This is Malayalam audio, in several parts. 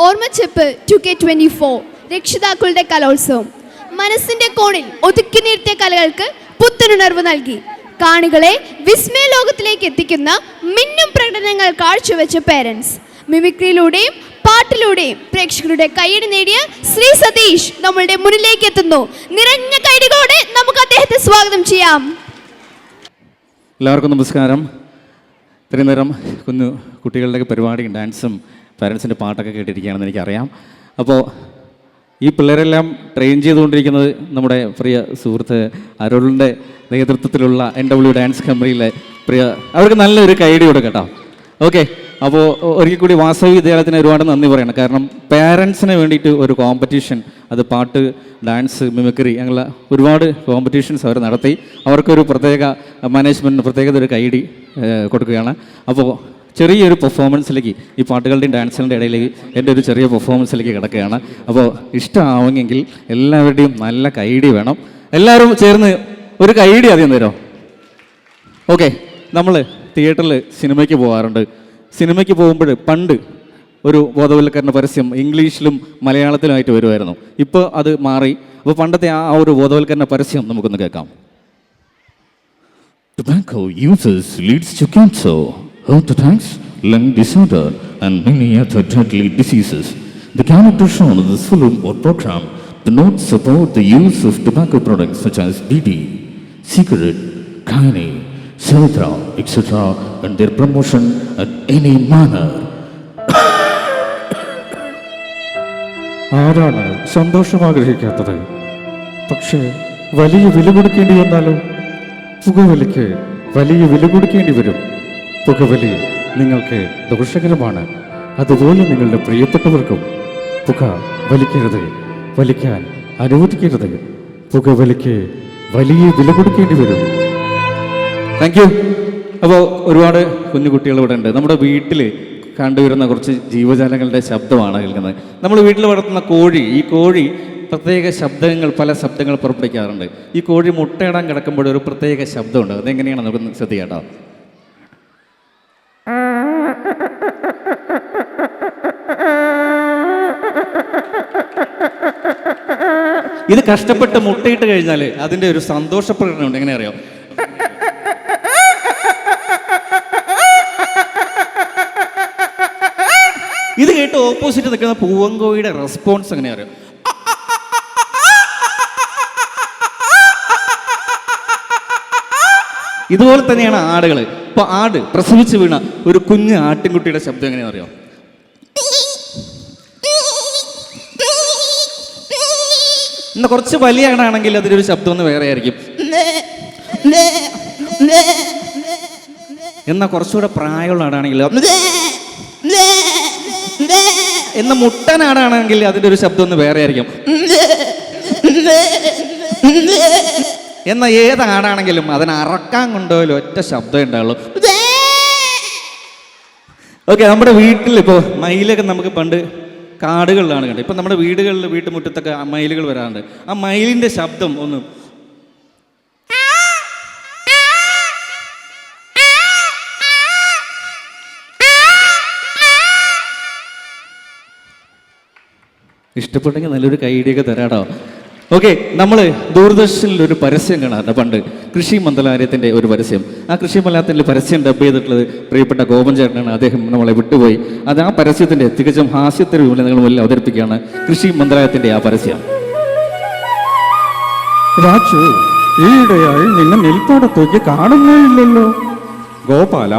ഓർമ്മച്ചെപ്പ് 2K24 രക്ഷിതാക്കളുടെ കലോത്സവം മനസ്സിന്റെ കോണിൽ ഒതുക്കി നിർത്തിയ കലകൾക്ക് പുത്തനുണർവ് നൽകി കാണികളെ വിസ്മയ ലോകത്തിലേക്ക് എത്തിക്കുന്ന മിന്നും പ്രകടനങ്ങൾ കാഴ്ചവെച്ച പേരൻസ്. മിമിക്രിയിലൂടെയും പാട്ടിലൂടെയും പ്രേക്ഷകരുടെ കൈയടി നേടിയ ശ്രീ സതീഷ് നമ്മളുടെ മുന്നിലേക്ക് എത്തുന്നു. നിറഞ്ഞ കൈയടികളോടെ നമുക്ക് അദ്ദേഹത്തെ സ്വാഗതം ചെയ്യാം. എല്ലാവർക്കും നമസ്കാരം. ഇത്രയും നേരം കുഞ്ഞു കുട്ടികളുടെ പരിപാടിയും ഡാൻസും പാരൻസിൻ്റെ പാട്ടൊക്കെ കേട്ടിരിക്കുകയാണെന്ന് എനിക്കറിയാം. അപ്പോൾ ഈ പിള്ളേരെല്ലാം ട്രെയിൻ ചെയ്തുകൊണ്ടിരിക്കുന്നത് നമ്മുടെ പ്രിയ സുഹൃത്ത് അരുളിൻ്റെ നേതൃത്വത്തിലുള്ള NW ഡാൻസ് കമ്പനിയിലെ അവർക്ക് നല്ലൊരു കൈഡി കൊടുക്കാം കേട്ടോ. ഓക്കെ, അപ്പോൾ ഒരിക്കൽ കൂടി വാസവി വിദ്യാലയത്തിന് ഒരുപാട് നന്ദി പറയണം. കാരണം പാരൻസിന് വേണ്ടിയിട്ട് ഒരു കോമ്പറ്റീഷൻ, അത് പാട്ട്, ഡാൻസ്, മിമിക്രി അങ്ങനെയുള്ള ഒരുപാട് കോമ്പറ്റീഷൻസ് അവർ നടത്തി. അവർക്കൊരു പ്രത്യേക മാനേജ്മെൻറ്റിന് പ്രത്യേകത ഒരു കൈഡി കൊടുക്കുകയാണ്. അപ്പോൾ ചെറിയൊരു പെർഫോമൻസിലേക്ക്, ഈ പാട്ടുകളുടെയും ഡാൻസുകളുടെ ഇടയിലേക്ക് എൻ്റെ ഒരു ചെറിയ പെർഫോമൻസിലേക്ക് കിടക്കുകയാണ്. അപ്പോൾ ഇഷ്ടമാവുമെങ്കിൽ എല്ലാവരുടെയും നല്ല കൈഡി വേണം. എല്ലാവരും ചേർന്ന് ഒരു കൈഡി ആദ്യം തരാം. ഓക്കെ, നമ്മൾ തിയേറ്ററിൽ സിനിമയ്ക്ക് പോകാറുണ്ട്. സിനിമയ്ക്ക് പോകുമ്പോൾ പണ്ട് ഒരു ബോധവൽക്കരണ പരസ്യം ഇംഗ്ലീഷിലും മലയാളത്തിലുമായിട്ട് വരുമായിരുന്നു. ഇപ്പോൾ അത് മാറി. അപ്പോൾ പണ്ടത്തെ ആ ഒരു ബോധവൽക്കരണ പരസ്യം നമുക്കൊന്ന് കേൾക്കാം. Tobacco uses leads to cancer, heart attacks, lung disorder, and many other deadly diseases. The characters shown in this film or program do not support the use of tobacco products such as BD, cigarette, Kani, Savitra, etc. and their promotion at any manner. ആരാണ് സന്തോഷം ആഗ്രഹിക്കാത്തത്? പക്ഷേ വലിയ വില കൊടുക്കേണ്ടി വന്നാലോ? പുകവലിക്ക് വലിയ വില കൊടുക്കേണ്ടി വരും. പുകവലി നിങ്ങൾക്ക് ദോഷകരമാണ്. അതുപോലെ നിങ്ങളുടെ പ്രിയപ്പെട്ടവർക്കും പുക വലിക്കരുത്, വലിക്കാൻ അനുവദിക്കരുത്. പുകവലിക്ക് വലിയ വില കൊടുക്കേണ്ടി വരും. Thank you. അപ്പോൾ ഒരുപാട് കുഞ്ഞു കുട്ടികൾ ഇവിടെ ഉണ്ട്. നമ്മുടെ വീട്ടിൽ കണ്ടുവരുന്ന കുറച്ച് ജീവജാലങ്ങളുടെ ശബ്ദമാണ് കേൾക്കുന്നത്. നമ്മൾ വീട്ടിൽ വളർത്തുന്ന കോഴി, ഈ കോഴി പ്രത്യേക ശബ്ദങ്ങൾ, പല ശബ്ദങ്ങൾ പുറപ്പെടുവിക്കാറുണ്ട്. ഈ കോഴി മുട്ടയിടാൻ കിടക്കുമ്പോൾ ഒരു പ്രത്യേക ശബ്ദമുണ്ട്. അതെങ്ങനെയാണ് നമുക്ക് ശ്രദ്ധിക്കാം കേട്ടോ. ഇത് കഷ്ടപ്പെട്ട് മുട്ടയിട്ട് കഴിഞ്ഞാൽ അതിൻ്റെ ഒരു സന്തോഷപ്രകടനമുണ്ട്. എങ്ങനെ അറിയാം? ഇത് കേട്ട് ഓപ്പോസിറ്റ് നിൽക്കുന്ന പൂവങ്കോയുടെ റെസ്പോൺസ് എങ്ങനെ അറിയാം? ഇതുപോലെ തന്നെയാണ് ആടുകൾ. ഇപ്പൊ ആട് പ്രസവിച്ച് വീണ ഒരു കുഞ്ഞ് ആട്ടിൻകുട്ടിയുടെ ശബ്ദം എങ്ങനെയാ അറിയാം? എന്നാ കുറച്ച് വലിയ ആടാണെങ്കിൽ അതിലൊരു ശബ്ദം ഒന്ന് വേറെ ആയിരിക്കും. എന്നാ കുറച്ചുകൂടെ പ്രായമുള്ള ആടാണെങ്കിൽ, എന്ന മുട്ടനാടാണെങ്കിൽ അതിൻ്റെ ഒരു ശബ്ദം ഒന്ന് വേറെ ആയിരിക്കും. എന്നാൽ ഏതാടാണെങ്കിലും അതിനെ അറക്കാൻ കൊണ്ടുപോയാലും ഒറ്റ ശബ്ദമേ ഉണ്ടാവുള്ളൂ. ഓക്കെ, നമ്മുടെ വീട്ടിൽ ഇപ്പോൾ മയിലൊക്കെ നമുക്ക് പണ്ട് കാടുകളിലാണ് കണ്ടത്. ഇപ്പം നമ്മുടെ വീടുകളിൽ വീട്ടുമുറ്റത്തൊക്കെ മയിലുകൾ വരാറുണ്ട്. ആ മയിലിൻ്റെ ശബ്ദം ഒന്ന് ഇഷ്ടപ്പെട്ടെങ്കിൽ നല്ലൊരു കൈഡിയൊക്കെ തരാടോ. ഓക്കെ, നമ്മൾ ദൂരദർശനിൽ ഒരു പരസ്യം കാണാറുണ്ട് പണ്ട്, കൃഷി മന്ത്രാലയത്തിൻ്റെ ഒരു പരസ്യം. ആ കൃഷി മന്ത്രാലയത്തിൻ്റെ പരസ്യം ഡബ് ചെയ്തിട്ടുള്ളത് പ്രിയപ്പെട്ട ഗോപൻ ചേട്ടനാണ്. അദ്ദേഹം നമ്മളെ വിട്ടുപോയി. അത് ആ പരസ്യത്തിൻ്റെ തികച്ചും ഹാസ്യത്തിന് രൂപത്തിൽ നിങ്ങൾ മുന്നിൽ അവതരിപ്പിക്കുകയാണ് കൃഷി മന്ത്രാലയത്തിൻ്റെ ആ പരസ്യം. രാജു, ഈയിടെയായി നിന്നെ നെൽപ്പാടത്തേക്ക് കാണുന്നേ ഇല്ലല്ലോ. ഗോപാല,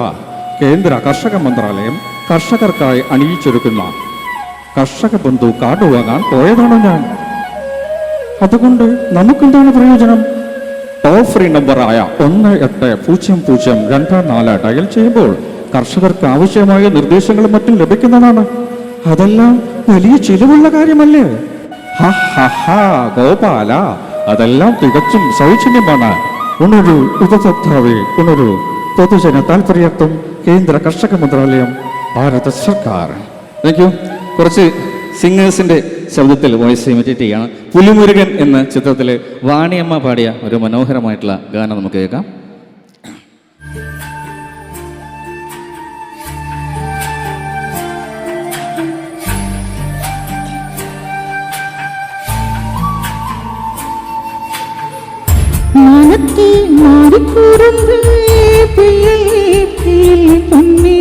കേന്ദ്ര കർഷക മന്ത്രാലയം കർഷകർക്കായി അണിയിച്ചൊരുക്കുന്ന കർഷക ബന്ധു കാർഡ് വാങ്ങാൻ പോയതാണോ ഞാൻ? അതുകൊണ്ട് നമുക്കെന്താണ് പ്രയോജനം? ടോൾ ഫ്രീ നമ്പറായ 180024 ഡയൽ ചെയ്യുമ്പോൾ കർഷകർക്ക് ആവശ്യമായ നിർദ്ദേശങ്ങളും മറ്റും ലഭിക്കുന്നതാണ്. അതെല്ലാം വലിയ ചിലവുള്ള കാര്യമല്ലേ? ഗോപാല, അതെല്ലാം തികച്ചും സൗജന്യമാണ്. ഉണരു ഉപഭോക്താവേ, ഉണരു. പൊതുജന താൽപര്യാർത്ഥം കേന്ദ്ര കർഷക മന്ത്രാലയം, ഭാരത സർക്കാർ. Thank you. കുറച്ച് സിംഗേഴ്സിൻ്റെ ശബ്ദത്തിൽ വോയിസ് ഇമിറ്റേറ്റ് ചെയ്യാണ്. പുലിമുരുകൻ എന്ന ചിത്രത്തിൽ വാണിയമ്മ പാടിയ ഒരു മനോഹരമായിട്ടുള്ള ഗാനം നമുക്ക് കേൾക്കാം. മനത്തെ മാറിക്കൂറുമ്പേ പൊന്നേ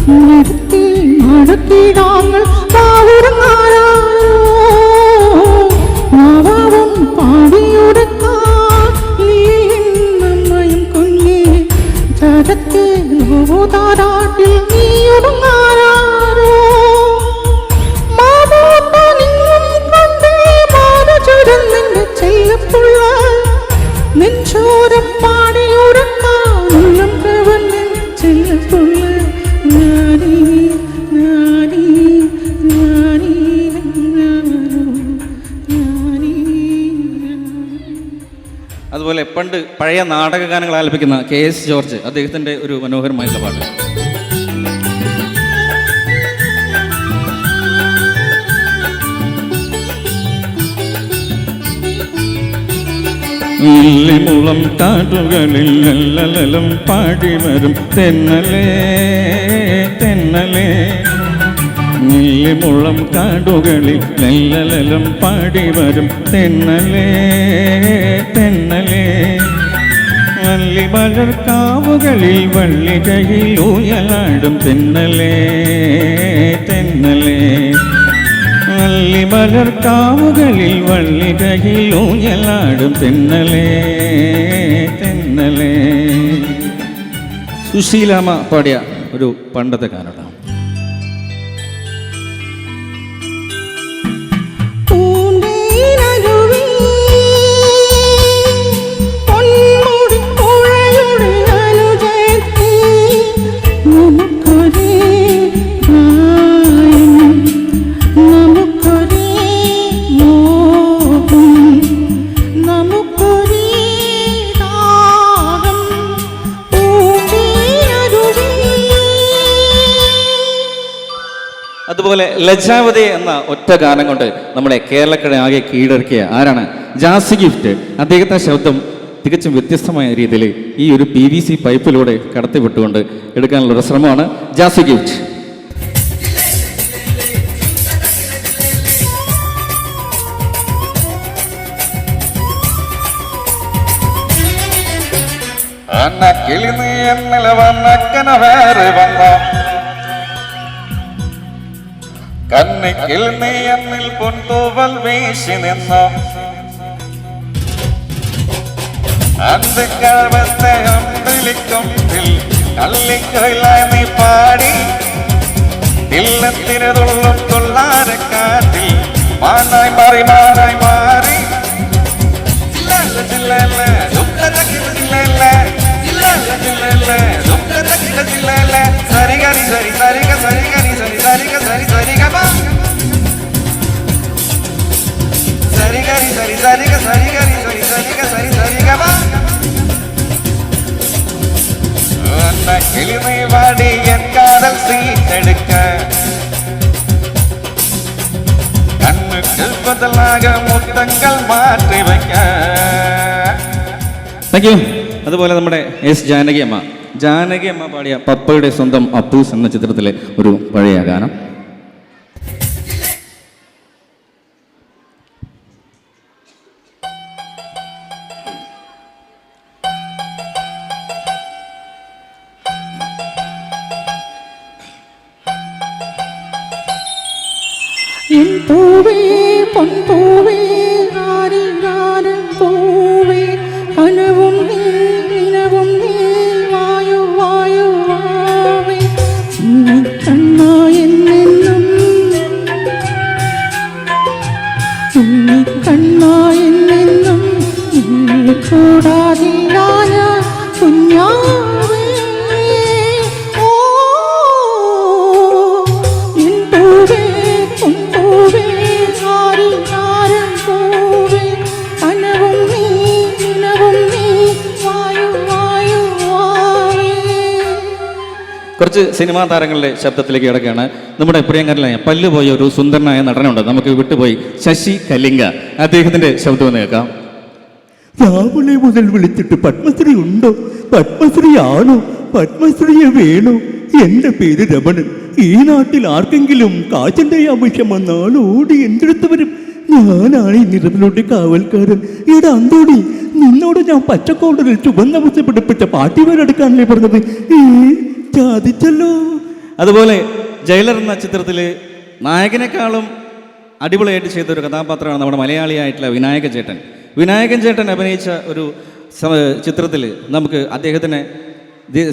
നടത്തി നടത്തിടാങ്ങൾ പാവുറങ്ങാരോ മാവാവും പാടിയുടക്കായും കുഞ്ഞേ ജഗത്തെ താരാട്ടിൽ നീ ഉറങ്ങാരോ മാവോട്ട നിന്നും കൊണ്ടേ മാറുചുരന്നെന്റെ ചെല്ലപ്പുള്ള നെഞ്ചോരം പാടിയുറക്കാനും കവന്നെ ചെല്ലപ്പുള്ള അതുപോലെ പണ്ട് പഴയ നാടക ഗാനങ്ങൾ ആലപിക്കുന്ന KS ജോർജ്, അദ്ദേഹത്തിൻ്റെ ഒരു മനോഹരമായിട്ടുള്ള പാട്ട്. ിമുളം കാടുകളിൽ ലല്ലലം പാടി വരും തെന്നലേ തെന്നലേ ിമുളം കാടുകളിൽ ലല്ലലം പാടി വരും തെന്നലേ തെന്നലേ വള്ളിമലർ കാവുകളിൽ വള്ളികയിൽ ഊയലാടും തെന്നലേ തെന്നലേ വള്ളിമലർ കാവുകളിൽ വള്ളികയിൽ ഊഞ്ഞലാടും തെന്നലേ തെന്നലേ. സുശീലാമ്മ പാടിയ ഒരു പണ്ടത്തെ ഗാനമാണ്. അതുപോലെ ലജ്ജാവതി എന്ന ഒറ്റ ഗാനം കൊണ്ട് നമ്മുടെ കേരളക്കട ആകെ കീഴടക്കിയ ആരാണ്? ജാസി ഗിഫ്റ്റ്. അദ്ദേഹത്തെ ശബ്ദം തികച്ചും വ്യത്യസ്തമായ രീതിയിൽ ഈ ഒരു PVC പൈപ്പിലൂടെ കടത്തിവിട്ടുകൊണ്ട് എടുക്കാനുള്ള ഒരു ശ്രമമാണ് ജാസി ഗിഫ്റ്റ്. കണ്ണിക്കിൽ നീ എന്നിൽ പൊൻതൂവൽ വീശി നിന്നു അന്തിക്കാലത്തെ അമ്പിളിക്കൊമ്പിൽ കള്ളിക്കൊയിലായി നീ പാടി ഇല്ലത്തിരതുള്ളും കൊള്ളാരക്കാറ്റിൽ മാനായി മാറി മാറായി മാറി സരിഗരി സരി സരിഗ സരിഗരി സരി സരിഗ സരി സരിഗ സരിഗരി സരി സരിഗ സരിഗരി സരി സരിഗ സരി സരിഗ കിളിമൈ വാടി എൻ കാതൽ സീറ്റെടുക്ക കണ്ണുകൾ ബദലാക മുത്തങ്ങൾ മാറ്റി വയ്ക്ക. Thank you. അതുപോലെ നമ്മുടെ S ജാനകി അമ്മ പാടിയ പപ്പയുടെ സ്വന്തം അപ്പൂസ് എന്ന ചിത്രത്തിലെ ഒരു പഴയ ഗാനം. പൂവേ പൊൻപൂവേ ആരിരാരൻ പൂവേ കനവും നീനവും നീ വായു വായു വാവേ കണ്ണായെന്നെന്നും കണ്ണായെന്നെന്നും കൂടാതിരായ കുഞ്ഞാവേ കുറച്ച് സിനിമാ താരങ്ങളുടെ ശബ്ദത്തിലേക്ക് കിടക്കുകയാണ്. നമ്മുടെ പ്രിയങ്കരനായ പല്ലുപോയ ഒരു സുന്ദരനായ നടനുണ്ട്, നമുക്ക് വിട്ടുപോയി, ശശി കലിംഗ. അദ്ദേഹത്തിന്റെ ശബ്ദം ഒന്ന് കേൾക്കാം. രാവിലെ മുതൽ വിളിച്ചിട്ട് പത്മശ്രീ ഉണ്ടോ, പത്മശ്രീ ആണോ, പത്മശ്രീയെ വേണോ? എന്റെ പേര് രമണൻ. ഈ നാട്ടിൽ ആർക്കെങ്കിലും കാച്ചിന്റെ ആവശ്യം വന്നാൽ ഓടി എൻ്റെ അടുത്ത് വരും. ഞാനാണ് ഈ നിറത്തിലോട്ട് കാവൽക്കാരൻ. ഇവിടെ അന്തോടി, നിന്നോട് ഞാൻ പച്ചക്കോണ്ടറിൽ ചുവന്ന മുച്ച പിടിപ്പിച്ച പാട്ടിമാരെടുക്കാനല്ലേ പറഞ്ഞത്? ചാദിച്ചല്ലോ. അതുപോലെ ജയിലർ എന്ന ചിത്രത്തിൽ നായകനേക്കാളും അടിപൊളിയായിട്ട് ചെയ്ത ഒരു കഥാപാത്രമാണ് നമ്മുടെ മലയാളിയായിട്ടുള്ള വിനായകൻ ചേട്ടൻ. വിനായകൻ ചേട്ടൻ അഭിനയിച്ച ഒരു ചിത്രത്തിൽ നമുക്ക് അദ്ദേഹത്തിന്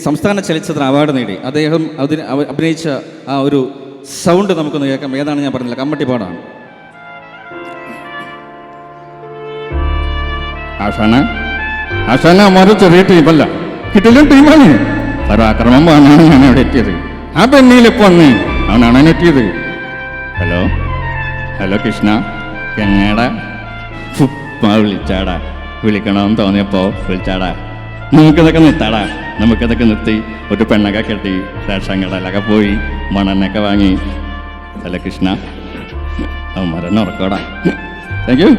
സംസ്ഥാന ചലച്ചിത്ര അവാർഡ് നേടി. അദ്ദേഹം അതിന് അഭിനയിച്ച ആ ഒരു സൗണ്ട് നമുക്കൊന്ന് കേൾക്കാം. ഏതാണ് ഞാൻ പറഞ്ഞില്ല, കമ്മട്ടിപ്പാടാണ്. ആശാന അമ്മാര് ചെറിയ ടീമല്ല, കിട്ടില്ല ടീമാണ്. പരാക്രമം പറഞ്ഞാണ് ഞാൻ അവിടെ എത്തിയത്. ആ പെണ്ണിയിലിപ്പോ വന്ന് അവനാണ് എത്തിയത്. ഹലോ ഹലോ കൃഷ്ണ, എങ്ങടാ? വിളിച്ചാടാ, വിളിക്കണമെന്ന് തോന്നിയപ്പോ വിളിച്ചാടാ. നമുക്കിതൊക്കെ നിർത്താടാ, നമുക്കിതൊക്കെ നിർത്തി ഒരു പെണ്ണൊക്കെ കെട്ടി റേഷങ്കടലൊക്കെ പോയി മണ്ണെണ്ണയൊക്കെ വാങ്ങി. അല്ല കൃഷ്ണ, അവന്മാരെന്നെ ഉറക്കോടാ. Thank you.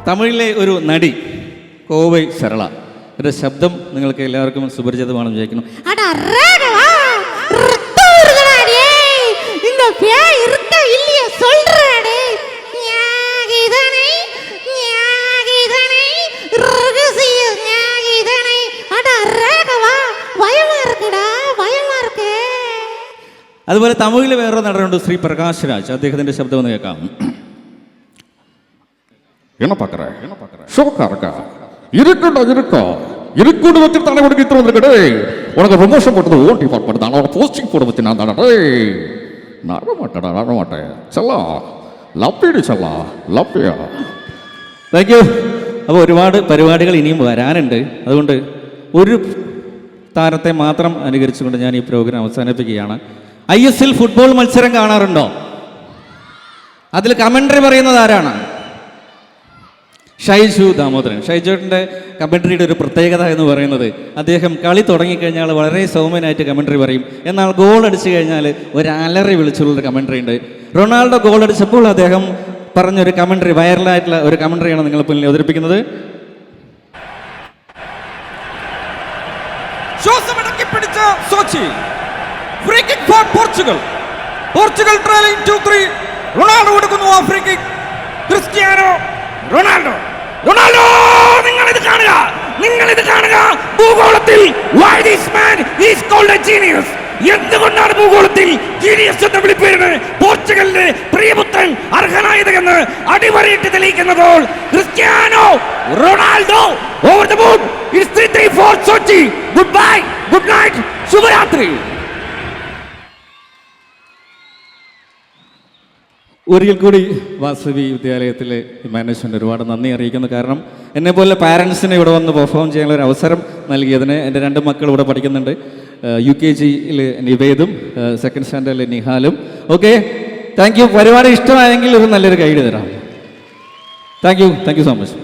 തമിഴിലെ ഒരു നടി കോവൈ സരള, ഒരു ശബ്ദം നിങ്ങൾക്ക് എല്ലാവർക്കും സുപരിചിതമാണെന്ന് വിചാരിക്കുന്നു. അതുപോലെ തമിഴിൽ വേറൊരു നടനുണ്ട്, ശ്രീ പ്രകാശ് രാജ്. അദ്ദേഹത്തിന്റെ ശബ്ദം ഒന്ന് കേൾക്കാം. என்ன பார்க்குற ஷோக்கா இருக்கா? இருக்குன்னு வச்சு தலை கொடுக்க இத்தனை வந்துருக்கடே. உனக்கு ப்ரொமோஷன் போட்டது ஓன் டிபார்ட்மெண்ட் தான். உனக்கு போஸ்டிங் போட வச்சு நான் தானே. நடமாட்டேன் செல்லாம் ലപ്പിടി ചെല്ലാ ലപ്പിയാ. Thank you. അപ്പോൾ ഒരുപാട് പരിപാടികൾ ഇനിയും വരാനുണ്ട്. അതുകൊണ്ട് ഒരു താരത്തെ മാത്രം അനുകരിച്ചുകൊണ്ട് ഞാൻ ഈ പ്രോഗ്രാം അവസാനിപ്പിക്കുകയാണ്. ISL ഫുട്ബോൾ മത്സരം കാണാറുണ്ടോ? അതിൽ കമൻട്രി പറയുന്നത് ആരാണ്? ഷൈജു ദാമോദരൻ. ഷൈജുവിൻ്റെ കമൻട്രിയുടെ ഒരു പ്രത്യേകത എന്ന് പറയുന്നത് അദ്ദേഹം കളി തുടങ്ങിക്കഴിഞ്ഞാൽ വളരെ സൗമ്യനായിട്ട് കമൻട്രി പറയും. എന്നാൽ ഗോൾ അടിച്ചു കഴിഞ്ഞാൽ ഒരു അലറി വിളിച്ചുള്ളൊരു കമൻട്രി ഉണ്ട്. റൊണാൾഡോ ഗോൾ അടിച്ചപ്പോൾ അദ്ദേഹം പറഞ്ഞൊരു കമൻട്രി, വൈറലായിട്ടുള്ള ഒരു കമൻട്രിയാണ് നിങ്ങൾ മുന്നിൽ അവതരിപ്പിക്കുന്നത്. റൊണാൾഡോ കൊടുക്കുന്നു ആ free kick. Cristiano Ronaldo Ronaldo നിങ്ങളിത് കാണുക. ഭൂഗോളത്തിൽ why this man is called a genius. എന്തുകൊണ്ടാണ് ഭൂഗോളത്തിൽ ജീനിയസ് എന്ന വിളിപ്പേരിന് പോർച്ചുഗലിന്റെ പ്രിയപുത്രൻ അർഹനായത് എന്ന് അടിവരയിട്ട് തെളിയിക്കുന്ന goal Cristiano Ronaldo. Over the moon. It's 3-3 Sochi. Good bye, good night, ശുഭരാത്രി. ഒരിക്കൽ കൂടി വാസവി വിദ്യാലയത്തിലെ മാനേജ്മെൻറ്റ് ഒരുപാട് നന്ദി അറിയിക്കുന്നു. കാരണം എന്നെപ്പോലെ പാരൻസിനെ ഇവിടെ വന്ന് പെർഫോം ചെയ്യാനുള്ള ഒരു അവസരം നൽകിയതിന്. എൻ്റെ 2 മക്കൾ ഇവിടെ പഠിക്കുന്നുണ്ട്. UKG-യിൽ നിവേദും സെക്കൻഡ് സ്റ്റാൻഡേർഡിലെ നിഹാലും. Okay, thank you. പരിപാടി ഇഷ്ടമായെങ്കിൽ ഒരു നല്ലൊരു ഗൈഡ് തരാം. Thank you so much.